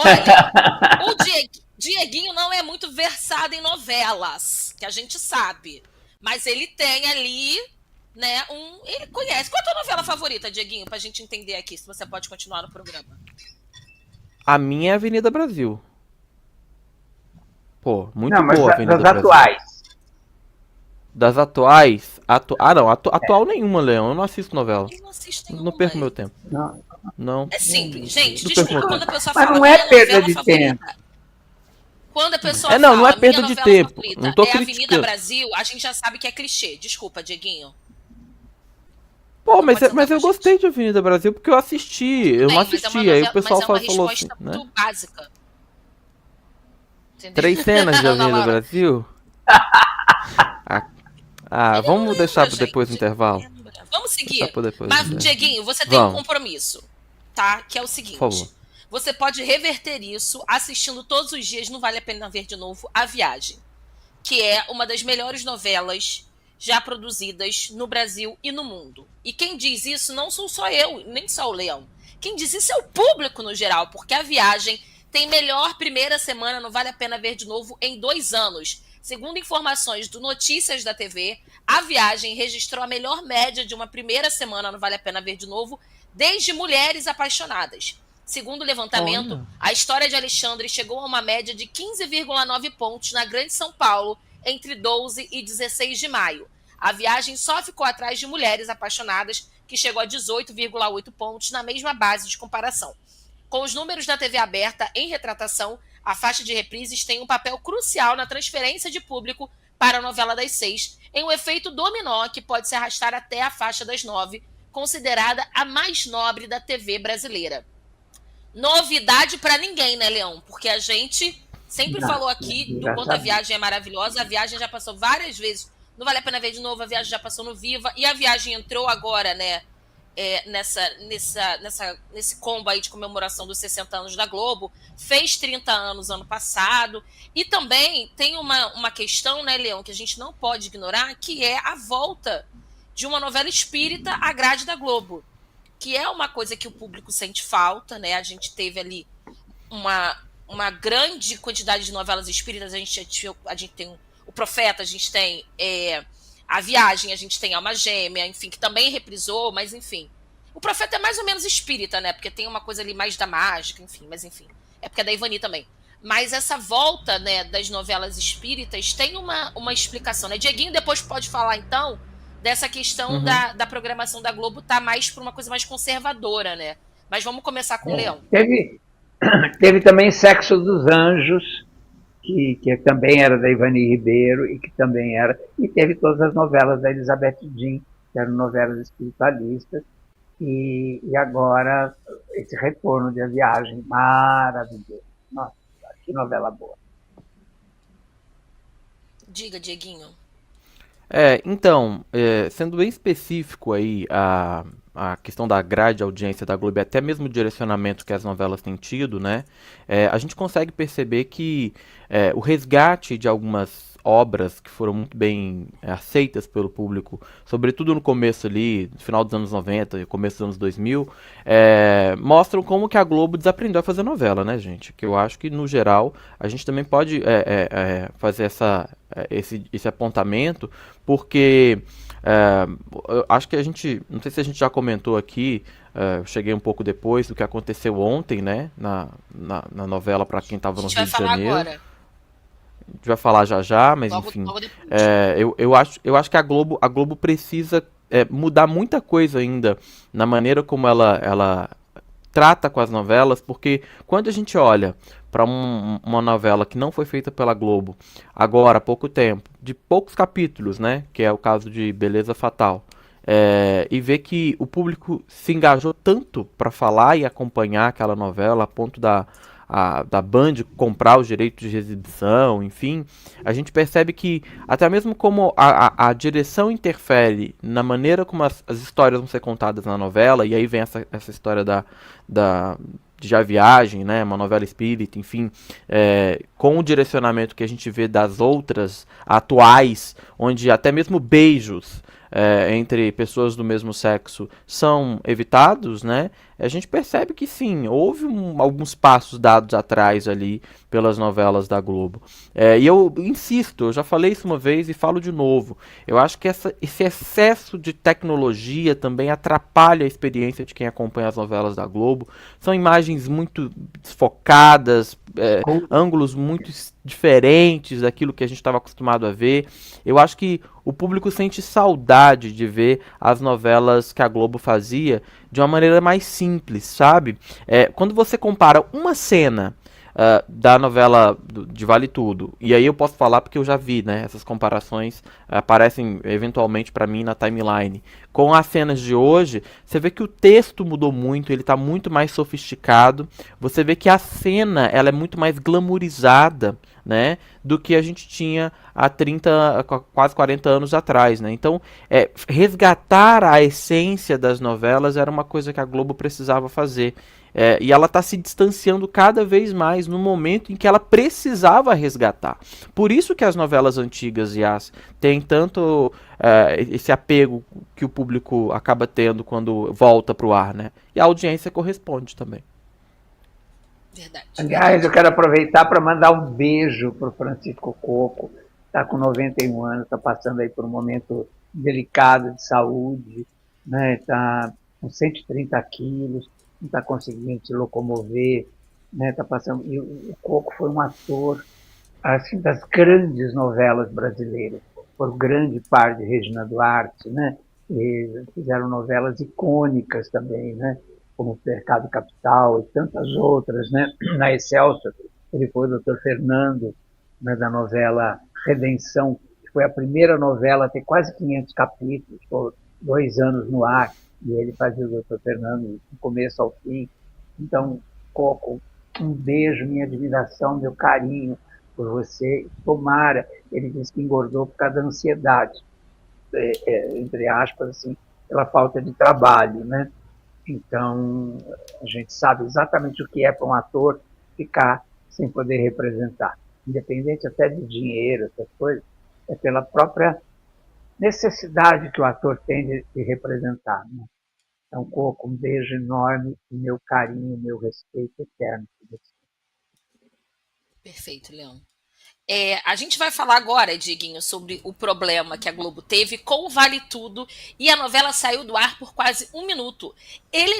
Olha, o Dieguinho não é muito versado em novelas, que a gente sabe. Mas ele tem ali, né, ele conhece. Qual é a tua novela favorita, Dieguinho, pra gente entender aqui, se você pode continuar no programa? A minha é Avenida Brasil. Pô, muito Não, mas boa a Avenida das Brasil. atuais. Das atuais. Ah, não. Atual nenhuma, Leão. Eu não assisto novela. Eu não assisto Não nenhuma. perco meu tempo. Não, Não. É simples. Gente, Não perco meu desculpa quando a tempo. pessoa mas fala não é minha perda novela de tempo. favorita. Quando a pessoa Não é fala minha perda de novela tempo. Não favorita tô é Avenida criticando. Brasil, a gente já sabe que é clichê. Desculpa, Dieguinho. Pô, Não pode sentar mas com a eu gente. gostei de Avenida Brasil porque eu assisti. Tudo Eu não bem, mas é uma assisti. Aí o novela, mas pessoal é uma falou assim, resposta né? muito básica. Entendeu? 3 cenas de Ana Avenida Laura. Brasil? Ah, Eu não vamos deixar lembro, pra depois do gente. intervalo. Vamos Deixar seguir. pra depois do Mas, intervalo. Dieguinho, você tem um Vamos, compromisso, tá? Que é o por favor. seguinte. Você pode reverter isso assistindo todos os dias, não vale a pena ver de novo, A Viagem, que é uma das melhores novelas já produzidas no Brasil e no mundo. E quem diz isso não sou só eu, nem só o Leão. Quem diz isso é o público no geral, porque A Viagem tem melhor primeira semana, não vale a pena ver de novo, em 2 anos. Segundo informações do Notícias da TV, A Viagem registrou a melhor média de uma primeira semana, não vale a pena ver de novo, desde Mulheres Apaixonadas. Segundo o levantamento, Olha. a história de Alexandre chegou a uma média de 15,9 pontos na Grande São Paulo entre 12 e 16 de maio. A Viagem só ficou atrás de Mulheres Apaixonadas, que chegou a 18,8 pontos na mesma base de comparação. Com os números da TV aberta em retratação, a faixa de reprises tem um papel crucial na transferência de público para a novela das 6, em um efeito dominó que pode se arrastar até a faixa das 9, considerada a mais nobre da TV brasileira. Novidade para ninguém, né, Leão? Porque a gente sempre Não, falou aqui do já quanto a sabia. Viagem é maravilhosa. A Viagem já passou várias vezes. Não vale a pena ver de novo. A Viagem já passou no Viva. E a Viagem entrou agora, né? Nesse combo aí de comemoração dos 60 anos da Globo. Fez 30 anos ano passado. E também tem uma questão, né, Leão, que a gente não pode ignorar, que é a volta de uma novela espírita à grade da Globo, que é uma coisa que o público sente falta, né? A gente teve ali uma grande quantidade de novelas espíritas. A gente tem o Profeta, a gente tem A Viagem, a gente tem Alma Gêmea, enfim, que também reprisou, mas enfim. O Profeta é mais ou menos espírita, né? Porque tem uma coisa ali mais da mágica, enfim, mas enfim. É porque é da Ivani também. Mas essa volta, né, das novelas espíritas tem uma explicação, né? Dieguinho depois pode falar, então, dessa questão Uhum. da programação da Globo tá mais para uma coisa mais conservadora, né? Mas vamos começar com o Leão. Teve também Sexo dos Anjos, que também era da Ivani Ribeiro e que também era. E teve todas as novelas da Elizabeth Jean, que eram novelas espiritualistas. E agora, esse retorno de A Viagem, maravilhoso. Nossa, que novela boa. Diga, Dieguinho. Então, sendo bem específico aí a questão da grade de audiência da Globo e até mesmo o direcionamento que as novelas têm tido, né? A gente consegue perceber que o resgate de algumas obras que foram muito bem aceitas pelo público, sobretudo no começo ali, no final dos anos 90 e começo dos anos 2000, mostram como que a Globo desaprendeu a fazer novela, né, gente? Que eu acho que, no geral, a gente também pode fazer esse apontamento, porque eu acho que a gente, não sei se a gente já comentou aqui, eu cheguei um pouco depois do que aconteceu ontem, né, na novela para quem estava A no gente Rio vai de falar Janeiro. agora. A gente vai falar já já, mas Logo, enfim, logo depois. eu acho que a Globo precisa mudar muita coisa ainda na maneira como ela trata com as novelas, porque quando a gente olha para uma novela que não foi feita pela Globo agora há pouco tempo, de poucos capítulos, né, que é o caso de Beleza Fatal, e ver que o público se engajou tanto para falar e acompanhar aquela novela a ponto da Band comprar os direitos de exibição, enfim, a gente percebe que até mesmo como a direção interfere na maneira como as histórias vão ser contadas na novela, e aí vem essa história de A Viagem, né, uma novela espírita, enfim, com o direcionamento que a gente vê das outras atuais, onde até mesmo beijos entre pessoas do mesmo sexo são evitados, né? A gente percebe que sim, houve alguns passos dados atrás ali pelas novelas da Globo. E eu insisto, eu já falei isso uma vez e falo de novo. Eu acho que esse excesso de tecnologia também atrapalha a experiência de quem acompanha as novelas da Globo. São imagens muito desfocadas, ângulos muito diferentes daquilo que a gente estava acostumado a ver. Eu acho que o público sente saudade de ver as novelas que a Globo fazia de uma maneira mais simples, sabe? Quando você compara uma cena da novela de Vale Tudo, e aí eu posso falar porque eu já vi, né? Essas comparações aparecem eventualmente para mim na timeline. Com as cenas de hoje, você vê que o texto mudou muito, ele está muito mais sofisticado. Você vê que a cena ela é muito mais glamourizada, né, do que a gente tinha há 30, quase 40 anos atrás, né? Então, resgatar a essência das novelas era uma coisa que a Globo precisava fazer. E ela está se distanciando cada vez mais no momento em que ela precisava resgatar. Por isso que as novelas antigas, Yas, têm tanto esse apego que o público acaba tendo quando volta para o ar, né? E a audiência corresponde também. Verdade. Aliás, eu quero aproveitar para mandar um beijo para o Francisco Coco, está com 91 anos, está passando aí por um momento delicado de saúde, né? Está com 130 quilos, não está conseguindo se locomover, né? Tá passando... E o Coco foi um ator assim, das grandes novelas brasileiras, por grande par de Regina Duarte, né? E fizeram novelas icônicas também, né? Como Mercado Capital e tantas outras, né? Na Excelsior, ele foi o Dr. Fernando, né, da novela Redenção, que foi a primeira novela a ter quase 500 capítulos, por 2 anos no ar, e ele fazia o Dr. Fernando do começo ao fim. Então, Coco, um beijo, minha admiração, meu carinho por você. Tomara, ele disse que engordou por causa da ansiedade, entre aspas, assim, pela falta de trabalho, né? Então, a gente sabe exatamente o que é para um ator ficar sem poder representar. Independente até de dinheiro, essas coisas, é pela própria necessidade que o ator tem de representar. Né? Então, Coco, um beijo enorme, meu carinho, meu respeito eterno por você. Perfeito, Leão. A gente vai falar agora, Diguinho, sobre o problema que a Globo teve com o Vale Tudo e a novela saiu do ar por quase 1 minuto. Ele